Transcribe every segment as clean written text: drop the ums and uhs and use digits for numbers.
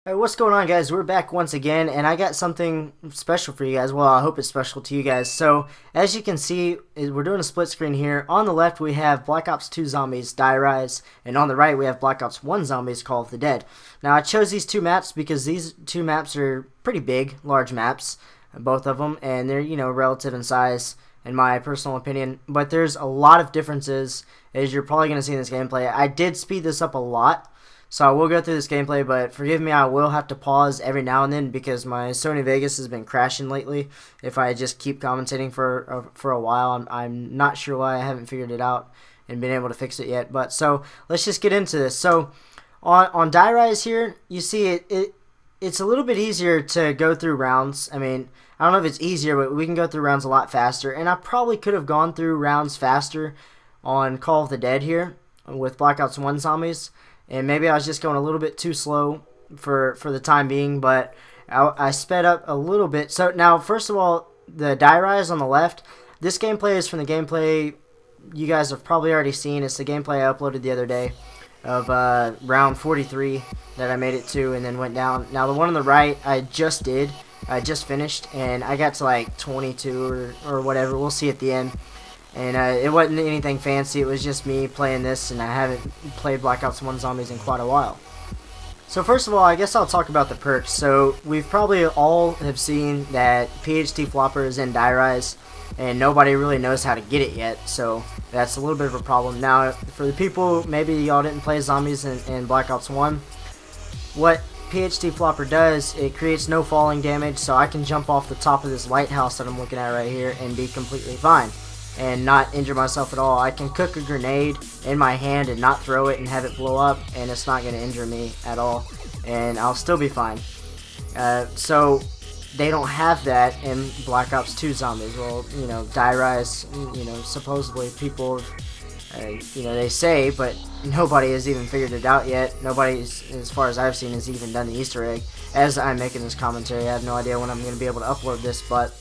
Hey, what's going on, guys? We're back once again, and I got something special for you guys. Well, I hope it's special to you guys. So, as you can see, we're doing a split screen here. On the left, we have Black Ops 2 Zombies Die Rise, and on the right, we have Black Ops 1 Zombies Call of the Dead. Now, I chose these two maps because these two maps are pretty big, large maps, both of them, and they're, relative in size, in my personal opinion. But there's a lot of differences, as you're probably going to see in this gameplay. I did speed this up a lot. So I will go through this gameplay, but forgive me, I will have to pause every now and then because my Sony Vegas has been crashing lately. If I just keep commentating for a while, I'm not sure why. I haven't figured it out and been able to fix it yet. But so let's just get into this. So on Die Rise here, you see it's a little bit easier to go through rounds. I mean, I don't know if it's easier, but we can go through rounds a lot faster. And I probably could have gone through rounds faster on Call of the Dead here with Black Ops 1 Zombies. And maybe I was just going a little bit too slow for the time being, but I sped up a little bit. So now, first of all, the Die Rise on the left, this gameplay is from the gameplay you guys have probably already seen. It's the gameplay I uploaded the other day of round 43 that I made it to and then went down. Now, the one on the right, I just finished, and I got to like 22 or whatever. We'll see at the end. And it wasn't anything fancy, it was just me playing this, and I haven't played Black Ops 1 Zombies in quite a while. So first of all, I guess I'll talk about the perks. So we've probably all have seen that PhD Flopper is in Die Rise, and nobody really knows how to get it yet, so that's a little bit of a problem. Now, for the people, maybe y'all didn't play Zombies in Black Ops 1, what PhD Flopper does, it creates no falling damage, so I can jump off the top of this lighthouse that I'm looking at right here and be completely fine and not injure myself at all. I can cook a grenade in my hand and not throw it and have it blow up, and it's not going to injure me at all, and I'll still be fine. So they don't have that in Black Ops 2 Zombies. Well, Die Rise, supposedly people, they say, but nobody has even figured it out yet. Nobody, as far as I've seen, has even done the Easter egg. As I'm making this commentary, I have no idea when I'm going to be able to upload this, but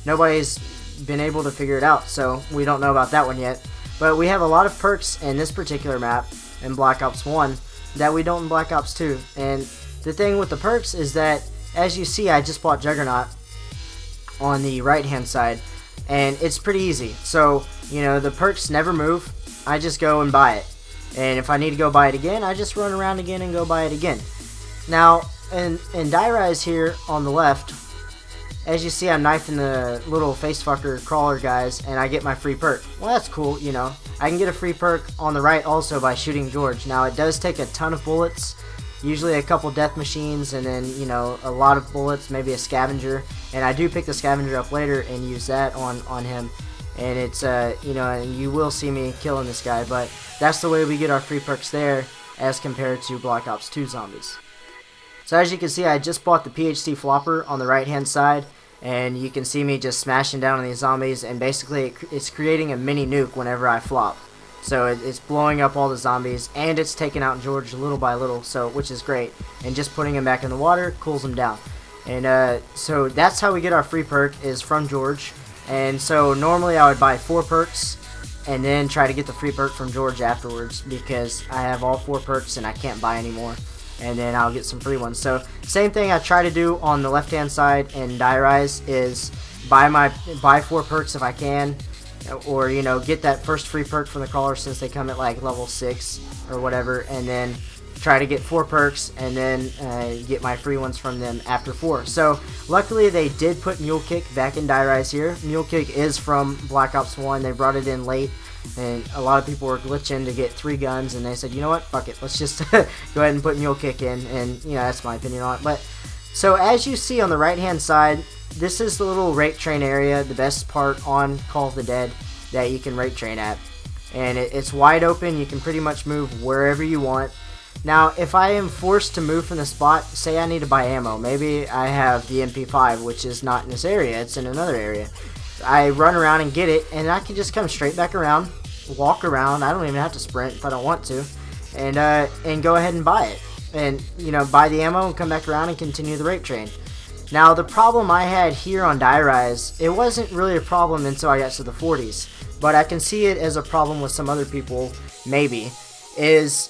nobody's been able to figure it out, so we don't know about that one yet. But we have a lot of perks in this particular map in Black Ops 1 that we don't in Black Ops 2. And the thing with the perks is that, as you see, I just bought Juggernaut on the right hand side, and it's pretty easy. So the perks never move. I just go and buy it, and if I need to go buy it again, I just run around again and go buy it again. Now in Die Rise here on the left, as you see, I'm knifing the little facefucker crawler guys, and I get my free perk. Well, that's cool, I can get a free perk on the right also by shooting George. Now, it does take a ton of bullets, usually a couple death machines, and then, a lot of bullets, maybe a scavenger. And I do pick the scavenger up later and use that on him. And it's, and you will see me killing this guy, but that's the way we get our free perks there as compared to Black Ops 2 Zombies. So as you can see, I just bought the PhD Flopper on the right hand side, and you can see me just smashing down on these zombies, and basically it's creating a mini nuke whenever I flop. So it's blowing up all the zombies, and it's taking out George little by little, so which is great. And just putting him back in the water cools him down. And so that's how we get our free perk, is from George. And so normally I would buy 4 perks and then try to get the free perk from George afterwards, because I have all 4 perks and I can't buy any more. And then I'll get some free ones. So same thing I try to do on the left hand side in Die Rise is buy 4 perks if I can, or get that first free perk from the crawler since they come at like level 6 or whatever, and then try to get 4 perks and then get my free ones from them after 4. So luckily they did put Mule Kick back in Die Rise here. Mule Kick is from Black Ops 1. They brought it in late, and a lot of people were glitching to get 3 guns, and they said, you know what, fuck it, let's just go ahead and put Mule Kick in, and that's my opinion on it. But so as you see on the right hand side, this is the little rape train area, the best part on Call of the Dead that you can rape train at, and it's wide open. You can pretty much move wherever you want. Now, if I am forced to move from the spot, say I need to buy ammo, maybe I have the MP5, which is not in this area, it's in another area. I run around and get it, and I can just come straight back around, walk around. I don't even have to sprint if I don't want to, and go ahead and buy it, and buy the ammo and come back around and continue the rape train. Now, the problem I had here on Die Rise, it wasn't really a problem until I got to the 40s, but I can see it as a problem with some other people, maybe, is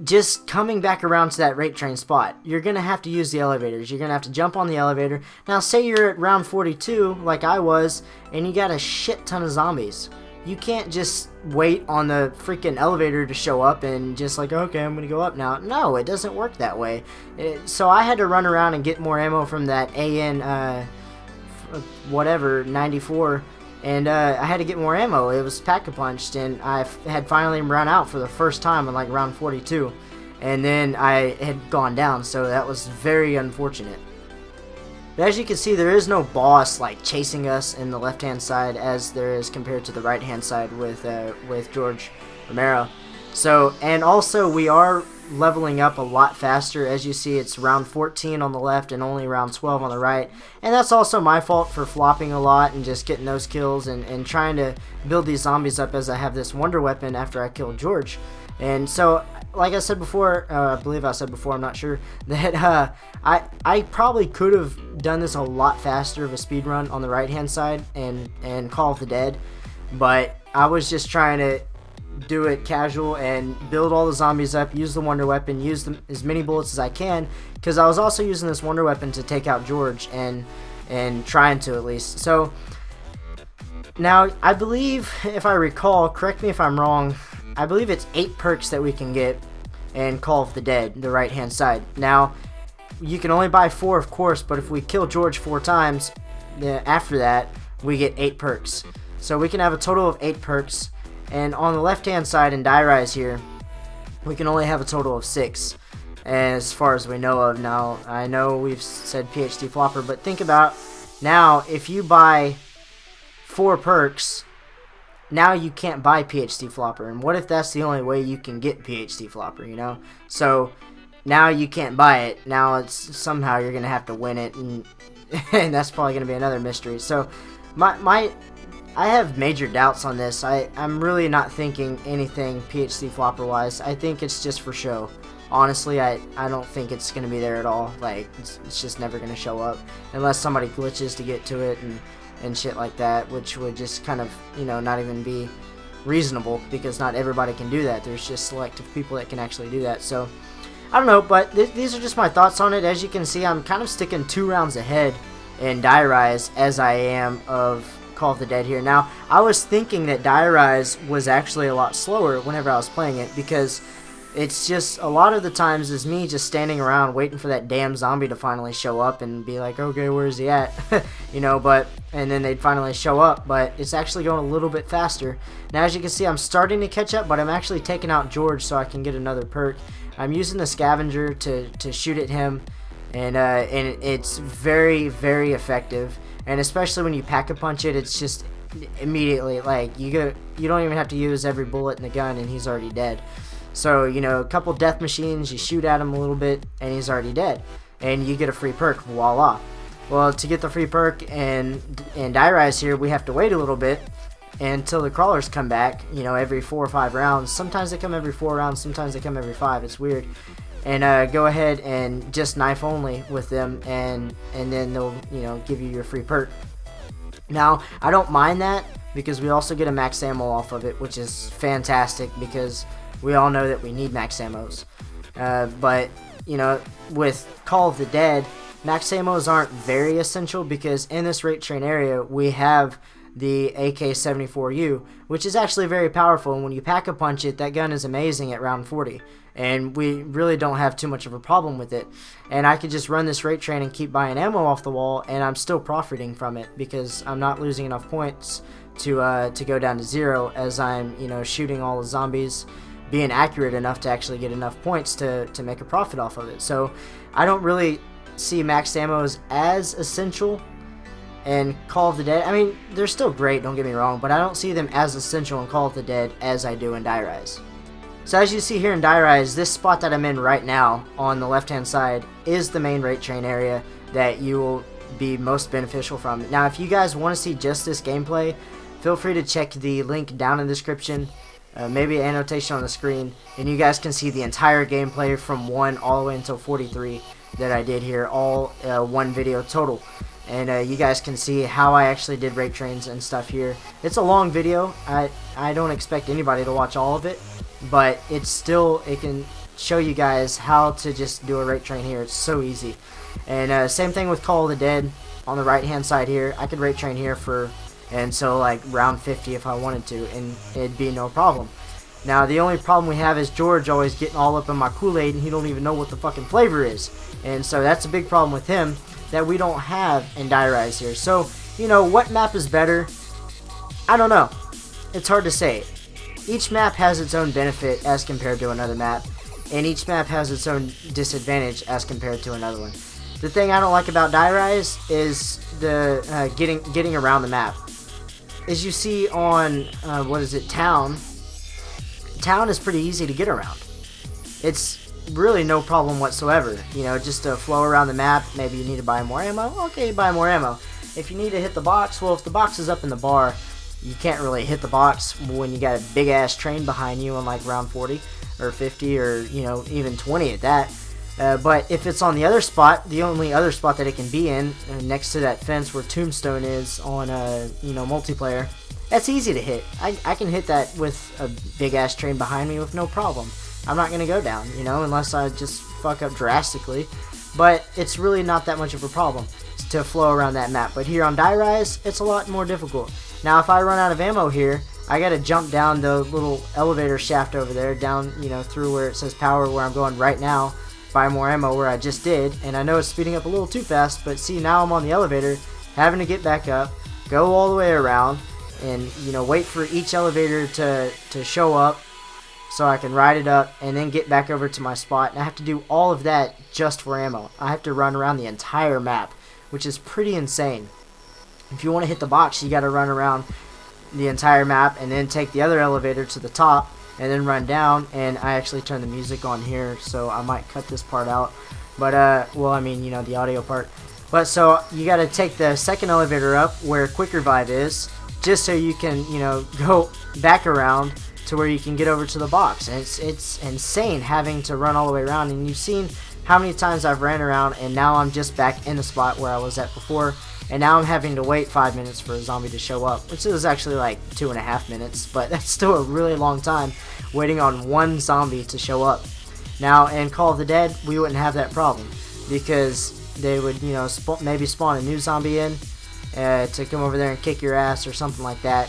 just coming back around to that rate train spot, you're going to have to use the elevators. You're going to have to jump on the elevator. Now, say you're at round 42, like I was, and you got a shit ton of zombies. You can't just wait on the freaking elevator to show up and just like, okay, I'm going to go up now. No, it doesn't work that way. So I had to run around and get more ammo from that AN, whatever, 94. And I had to get more ammo. It was pack-a-punched, and I had finally run out for the first time in like round 42. And then I had gone down, so that was very unfortunate. But as you can see, there is no boss like chasing us in the left-hand side as there is compared to the right-hand side with George Romero. So, and also we are leveling up a lot faster. As you see, it's round 14 on the left and only round 12 on the right, and that's also my fault for flopping a lot and just getting those kills and trying to build these zombies up as I have this wonder weapon after I killed George. And so, like I said before, I believe I said before, I'm not sure, that I probably could have done this a lot faster of a speed run on the right hand side and Call of the Dead, but I was just trying to do it casual and build all the zombies up, use the wonder weapon, use as many bullets as I can, because I was also using this wonder weapon to take out George and trying to at least. So now I believe, if I recall, correct me if I'm wrong, I believe it's 8 perks that we can get in Call of the Dead, the right hand side. Now you can only buy 4, of course, but if we kill George 4 times, after that we get 8 perks. So we can have a total of 8 perks. And on the left-hand side in Die Rise here, we can only have a total of 6, as far as we know of. Now, I know we've said PhD Flopper, but think about now, if you buy 4 perks, now you can't buy PhD Flopper. And what if that's the only way you can get PhD Flopper, you know? So, now you can't buy it. Now, it's somehow you're going to have to win it, and, and that's probably going to be another mystery. So, I have major doubts on this. I'm really not thinking anything PhD Flopper wise. I think it's just for show. Honestly, I don't think it's going to be there at all. Like, it's just never going to show up unless somebody glitches to get to it and shit like that, which would just kind of, you know, not even be reasonable, because not everybody can do that. There's just selective people that can actually do that. So, I don't know, but these are just my thoughts on it. As you can see, I'm kind of sticking 2 rounds ahead in Die Rise as I am of Call of the Dead here. Now, I was thinking that Die Rise was actually a lot slower whenever I was playing it, because it's just a lot of the times is me just standing around waiting for that damn zombie to finally show up and be like, okay, where's he at? You know, and then they'd finally show up, but it's actually going a little bit faster. Now, as you can see, I'm starting to catch up, but I'm actually taking out George so I can get another perk. I'm using the scavenger to shoot at him, and it's very, very effective. And especially when you pack-a-punch it, it's just immediately, like, you don't even have to use every bullet in the gun and he's already dead. So, you know, a couple death machines, you shoot at him a little bit and he's already dead. And you get a free perk, voila. Well, to get the free perk in Die Rise here, we have to wait a little bit until the crawlers come back, you know, every 4 or 5 rounds. Sometimes they come every 4 rounds, sometimes they come every 5, it's weird. And go ahead and just knife only with them, and then they'll, you know, give you your free perk. Now, I don't mind that, because we also get a max ammo off of it, which is fantastic, because we all know that we need max ammos. But, you know, with Call of the Dead, max ammos aren't very essential, because in this rate train area, we have the AK-74U, which is actually very powerful, and when you pack-a-punch it, that gun is amazing at round 40. And we really don't have too much of a problem with it. And I could just run this rate train and keep buying ammo off the wall, and I'm still profiting from it, because I'm not losing enough points to go down to 0, as I'm, you know, shooting all the zombies, being accurate enough to actually get enough points to make a profit off of it. So I don't really see maxed ammos as essential in Call of the Dead. I mean, they're still great, don't get me wrong, but I don't see them as essential in Call of the Dead as I do in Die Rise. So as you see here in Die Rise, this spot that I'm in right now on the left hand side is the main rate train area that you will be most beneficial from. Now, if you guys want to see just this gameplay, feel free to check the link down in the description, maybe an annotation on the screen, and you guys can see the entire gameplay from 1 all the way until 43 that I did here, all one video total. And you guys can see how I actually did rate trains and stuff here. It's a long video. I don't expect anybody to watch all of it, but it's still, show you guys how to just do a rate train here. It's so easy. And same thing with Call of the Dead on the right hand side here. I could rate train here for, and so like round 50 if I wanted to, and it'd be no problem. Now the only problem we have is George always getting all up in my Kool-Aid and he don't even know what the fucking flavor is. And so that's a big problem with him that we don't have in Die Rise here. So, you know, what map is better? I don't know. It's hard to say. Each map has its own benefit as compared to another map, and each map has its own disadvantage as compared to another one. The thing I don't like about Die Rise is the getting around the map. As you see on Town. Town is pretty easy to get around. It's really no problem whatsoever. You know, just to flow around the map. Maybe you need to buy more ammo. Okay, buy more ammo. If you need to hit the box, well, if the box is up in the bar, you can't really hit the box when you got a big ass train behind you on like round 40 or 50 or, you know, even 20 at that. But if it's on the other spot, the only other spot that it can be in, next to that fence where Tombstone is on you know, multiplayer, that's easy to hit. I can hit that with a big ass train behind me with no problem. I'm not gonna go down, you know, unless I just fuck up drastically. But it's really not that much of a problem to flow around that map. But here on Die Rise, it's a lot more difficult. Now, if I run out of ammo here, I gotta jump down the little elevator shaft over there, down, you know, through where it says power, where I'm going right now, buy more ammo where I just did. And I know it's speeding up a little too fast, but see, now I'm on the elevator, having to get back up, go all the way around, and, you know, wait for each elevator to show up so I can ride it up and then get back over to my spot. And I have to do all of that just for ammo. I have to run around the entire map, which is pretty insane. If you want to hit the box, you got to run around the entire map and then take the other elevator to the top and then run down. And I actually turned the music on here, so I might cut this part out. But, well, I mean, you know, the audio part. But so you got to take the second elevator up where Quick Revive is, just so you can, you know, go back around to where you can get over to the box. And it's insane having to run all the way around. And you've seen how many times I've ran around, and now I'm just back in the spot where I was at before. And now I'm having to wait 5 minutes for a zombie to show up, which is actually like 2.5 minutes, but that's still a really long time waiting on one zombie to show up. Now, in Call of the Dead, we wouldn't have that problem, because they would, you know, maybe spawn a new zombie in to come over there and kick your ass or something like that,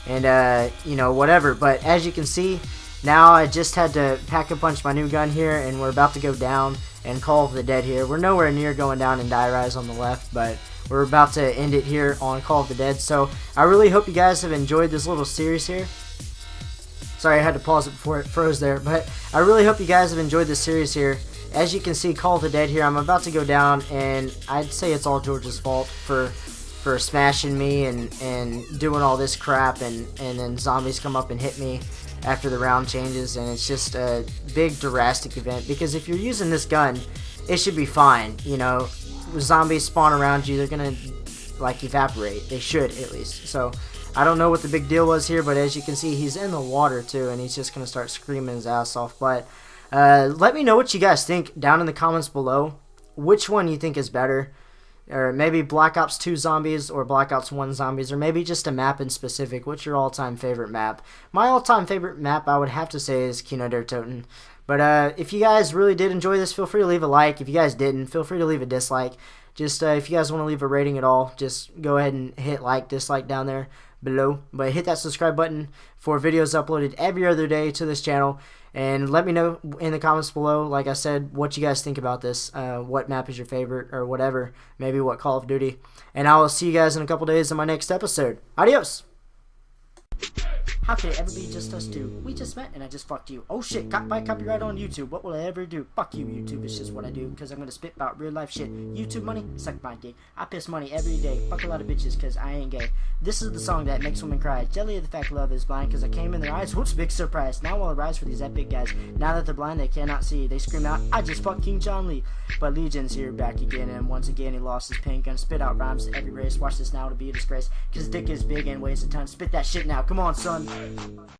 and you know, whatever. But as you can see, now I just had to pack a punch my new gun here, and we're about to go down in Call of the Dead here. We're nowhere near going down in Die Rise on the left, but we're about to end it here on Call of the Dead. So I really hope you guys have enjoyed this little series here. Sorry, I had to pause it before it froze there, but I really hope you guys have enjoyed this series here. As you can see, Call of the Dead here, I'm about to go down, and I'd say it's all George's fault for smashing me and doing all this crap, and then zombies come up and hit me after the round changes, and it's just a big drastic event, because if you're using this gun, it should be fine. You know, zombies spawn around you, they're gonna like evaporate. They should, at least. So I don't know what the big deal was here, but as you can see, he's in the water too, and he's just gonna start screaming his ass off. But let me know what you guys think down in the comments below. Which one you think is better? Or maybe Black Ops 2 zombies or Black Ops 1 zombies, or maybe just a map in specific. What's your all-time favorite map? My all-time favorite map, I would have to say, is Kino der Toten. But if you guys really did enjoy this, feel free to leave a like. If you guys didn't, feel free to leave a dislike. Just if you guys want to leave a rating at all, just go ahead and hit like, dislike down there below. But hit that subscribe button for videos uploaded every other day to this channel. And let me know in the comments below, like I said, what you guys think about this. What map is your favorite, or whatever. Maybe what Call of Duty. And I will see you guys in a couple days in my next episode. Adios! How could it ever be just us two? We just met and I just fucked you. Oh shit, copyright on YouTube. What will I ever do? Fuck you, YouTube. It's just what I do, because I'm gonna spit about real life shit. YouTube money? Suck my dick. I piss money every day. Fuck a lot of bitches, because I ain't gay. This is the song that makes women cry. Jelly of the fact love is blind, because I came in their eyes. Whoops, big surprise. Now I'll rise for these epic guys. Now that they're blind, they cannot see. They scream out, I just fucked King John Lee. But Legion's here back again, and once again he lost his pen. Gonna spit out rhymes to every race. Watch this now, to be a disgrace, because dick is big and weighs a ton. Spit that shit now. Come on, son.